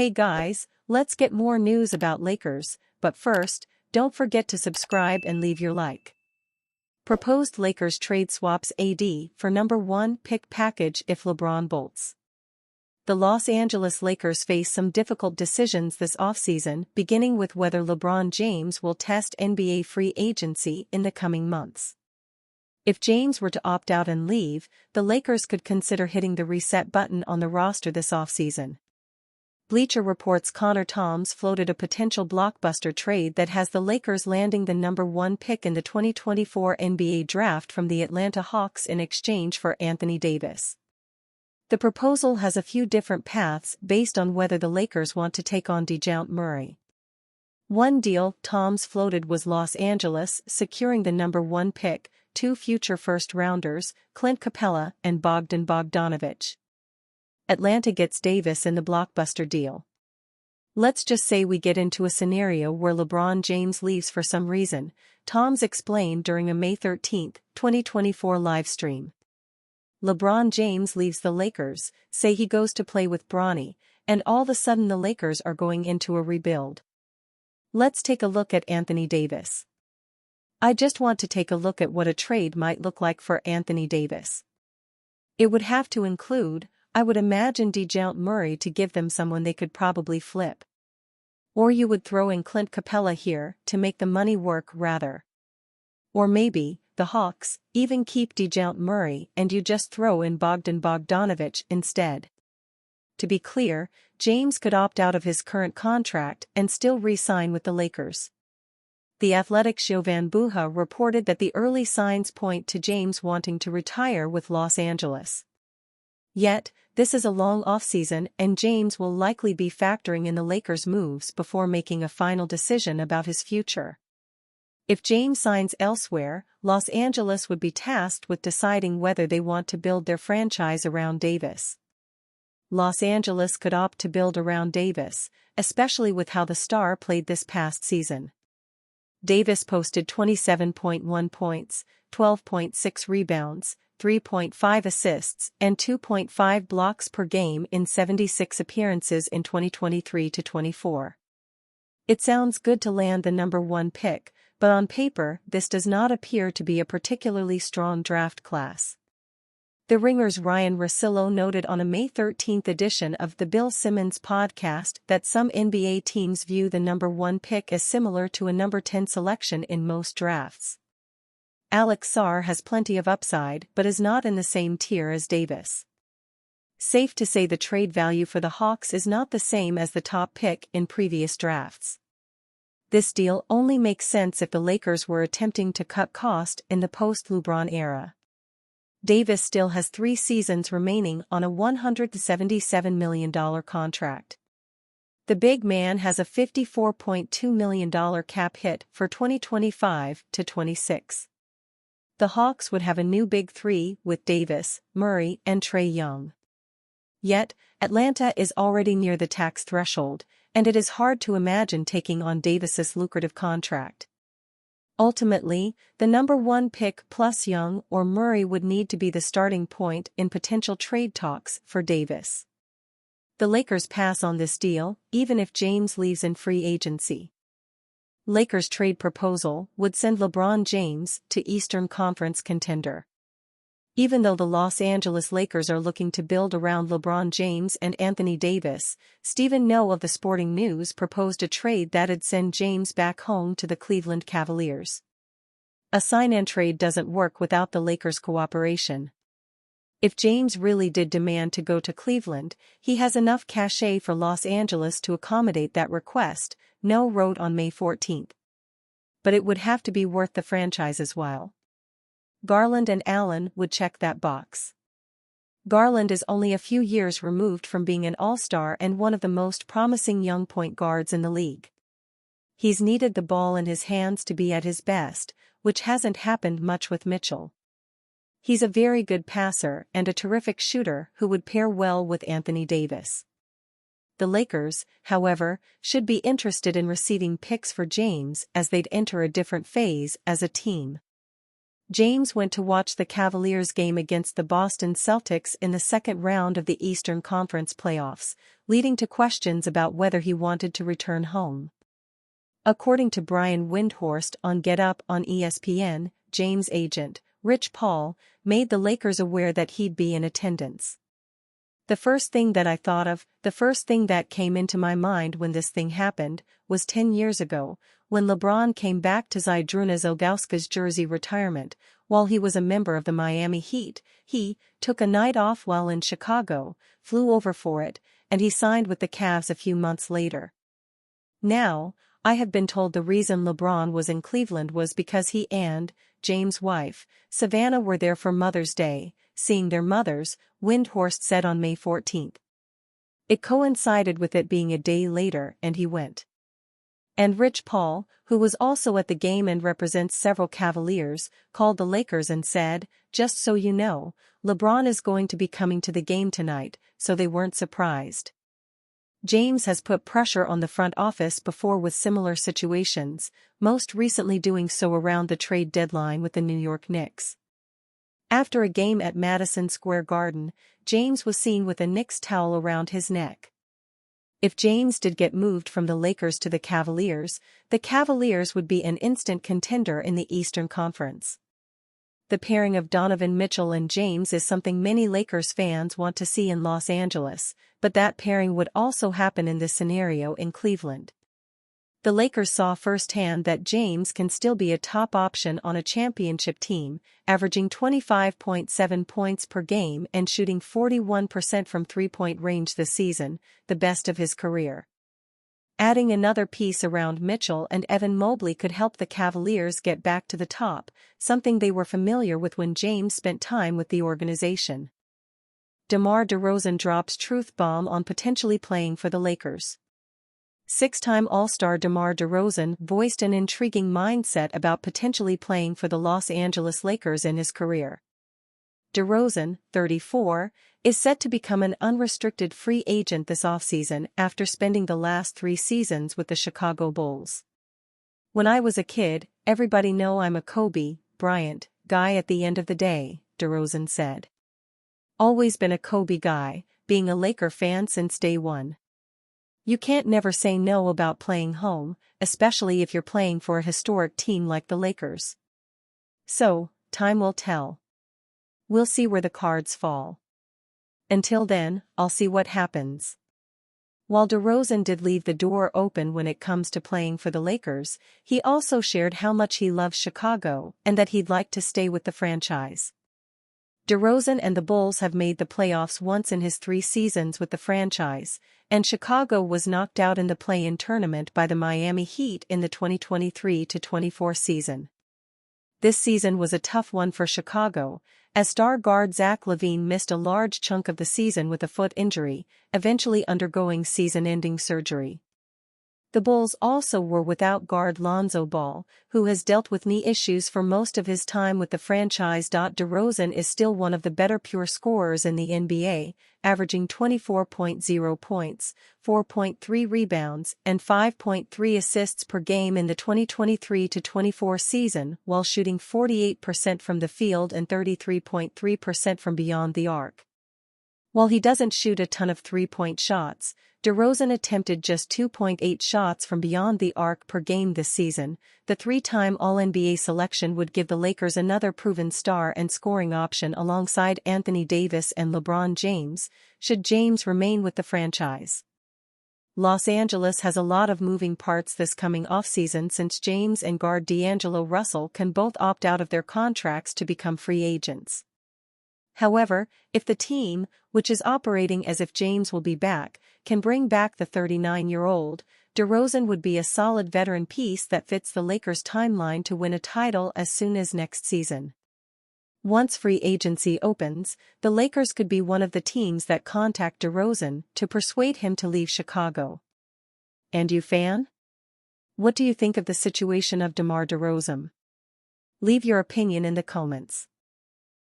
Hey guys, let's get more news about Lakers, but first, don't forget to subscribe and leave your like. Proposed Lakers trade swaps AD for number 1 pick package if LeBron bolts. The Los Angeles Lakers face some difficult decisions this offseason, beginning with whether LeBron James will test NBA free agency in the coming months. If James were to opt out and leave, the Lakers could consider hitting the reset button on the roster this offseason. Bleacher Report's Connor Toms floated a potential blockbuster trade that has the Lakers landing the number 1 pick in the 2024 NBA draft from the Atlanta Hawks in exchange for Anthony Davis. The proposal has a few different paths based on whether the Lakers want to take on Dejounte Murray. One deal Toms floated was Los Angeles securing the number 1 pick, 2 future first-rounders, Clint Capella and Bogdan Bogdanović. Atlanta gets Davis in the blockbuster deal. Let's just say we get into a scenario where LeBron James leaves for some reason, Toms explained during a May 13, 2024 live stream. LeBron James leaves the Lakers, say he goes to play with Bronny, and all of a sudden the Lakers are going into a rebuild. Let's take a look at Anthony Davis. I just want to take a look at what a trade might look like for Anthony Davis. It would have to include, I would imagine, Dejounte Murray to give them someone they could probably flip. Or you would throw in Clint Capella here to make the money work rather. Or maybe, the Hawks, even keep Dejounte Murray and you just throw in Bogdan Bogdanović instead. To be clear, James could opt out of his current contract and still re-sign with the Lakers. The Athletic's Jovan Buha reported that the early signs point to James wanting to retire with Los Angeles. Yet, this is a long offseason and James will likely be factoring in the Lakers' moves before making a final decision about his future. If James signs elsewhere, Los Angeles would be tasked with deciding whether they want to build their franchise around Davis. Los Angeles could opt to build around Davis, especially with how the star played this past season. Davis posted 27.1 points, 12.6 rebounds, 3.5 assists, and 2.5 blocks per game in 76 appearances in 2023-24. It sounds good to land the number 1 pick, but on paper this does not appear to be a particularly strong draft class. The Ringer's Ryan Russillo noted on a May 13 edition of the Bill Simmons podcast that some NBA teams view the number 1 pick as similar to a number 10 selection in most drafts. Alex Sarr has plenty of upside but is not in the same tier as Davis. Safe to say the trade value for the Hawks is not the same as the top pick in previous drafts. This deal only makes sense if the Lakers were attempting to cut cost in the post-LeBron era. Davis still has 3 seasons remaining on a $177 million contract. The big man has a $54.2 million cap hit for 2025-26. The Hawks would have a new big 3 with Davis, Murray, and Trae Young. Yet, Atlanta is already near the tax threshold, and it is hard to imagine taking on Davis's lucrative contract. Ultimately, the number 1 pick plus Young or Murray would need to be the starting point in potential trade talks for Davis. The Lakers pass on this deal, even if James leaves in free agency. Lakers trade proposal would send LeBron James to Eastern Conference contender. Even though the Los Angeles Lakers are looking to build around LeBron James and Anthony Davis, Stephen No of the Sporting News proposed a trade that'd send James back home to the Cleveland Cavaliers. A sign-and-trade doesn't work without the Lakers' cooperation. If James really did demand to go to Cleveland, he has enough cachet for Los Angeles to accommodate that request, No wrote on May 14. But it would have to be worth the franchise's while. Garland and Allen would check that box. Garland is only a few years removed from being an all-star and one of the most promising young point guards in the league. He's needed the ball in his hands to be at his best, which hasn't happened much with Mitchell. He's a very good passer and a terrific shooter who would pair well with Anthony Davis. The Lakers, however, should be interested in receiving picks for James as they'd enter a different phase as a team. James went to watch the Cavaliers game against the Boston Celtics in the second round of the Eastern Conference playoffs, leading to questions about whether he wanted to return home. According to Brian Windhorst on Get Up on ESPN, James' agent, Rich Paul, made the Lakers aware that he'd be in attendance. The first thing that came into my mind when this thing happened, was 10 years ago, when LeBron came back to Zydrunas Ilgauskas' Jersey retirement, while he was a member of the Miami Heat. He took a night off while in Chicago, flew over for it, and he signed with the Cavs a few months later. Now, I have been told the reason LeBron was in Cleveland was because he and James' wife, Savannah, were there for Mother's Day, seeing their mothers, Windhorst said on May 14. It coincided with it being a day later and he went. And Rich Paul, who was also at the game and represents several Cavaliers, called the Lakers and said, "Just so you know, LeBron is going to be coming to the game tonight," so they weren't surprised. James has put pressure on the front office before with similar situations, most recently doing so around the trade deadline with the New York Knicks. After a game at Madison Square Garden, James was seen with a Knicks towel around his neck. If James did get moved from the Lakers to the Cavaliers would be an instant contender in the Eastern Conference. The pairing of Donovan Mitchell and James is something many Lakers fans want to see in Los Angeles, but that pairing would also happen in this scenario in Cleveland. The Lakers saw firsthand that James can still be a top option on a championship team, averaging 25.7 points per game and shooting 41% from three-point range this season, the best of his career. Adding another piece around Mitchell and Evan Mobley could help the Cavaliers get back to the top, something they were familiar with when James spent time with the organization. DeMar DeRozan drops truth bomb on potentially playing for the Lakers. Six-time All-Star DeMar DeRozan voiced an intriguing mindset about potentially playing for the Los Angeles Lakers in his career. DeRozan, 34, is set to become an unrestricted free agent this offseason after spending the last 3 seasons with the Chicago Bulls. "When I was a kid, everybody know I'm a Kobe Bryant guy at the end of the day," DeRozan said. "Always been a Kobe guy, being a Laker fan since day one. You can't never say no about playing home, especially if you're playing for a historic team like the Lakers. So, time will tell. We'll see where the cards fall. Until then, I'll see what happens." While DeRozan did leave the door open when it comes to playing for the Lakers, he also shared how much he loves Chicago and that he'd like to stay with the franchise. DeRozan and the Bulls have made the playoffs once in his 3 seasons with the franchise, and Chicago was knocked out in the play-in tournament by the Miami Heat in the 2023-24 season. This season was a tough one for Chicago, as star guard Zach LaVine missed a large chunk of the season with a foot injury, eventually undergoing season-ending surgery. The Bulls also were without guard Lonzo Ball, who has dealt with knee issues for most of his time with the franchise. DeRozan is still one of the better pure scorers in the NBA, averaging 24.0 points, 4.3 rebounds, and 5.3 assists per game in the 2023-24 season, while shooting 48% from the field and 33.3% from beyond the arc. While he doesn't shoot a ton of three-point shots, DeRozan attempted just 2.8 shots from beyond the arc per game this season. The 3-time All-NBA selection would give the Lakers another proven star and scoring option alongside Anthony Davis and LeBron James, should James remain with the franchise. Los Angeles has a lot of moving parts this coming offseason since James and guard D'Angelo Russell can both opt out of their contracts to become free agents. However, if the team, which is operating as if James will be back, can bring back the 39-year-old, DeRozan would be a solid veteran piece that fits the Lakers' timeline to win a title as soon as next season. Once free agency opens, the Lakers could be one of the teams that contact DeRozan to persuade him to leave Chicago. And you, fan? What do you think of the situation of DeMar DeRozan? Leave your opinion in the comments.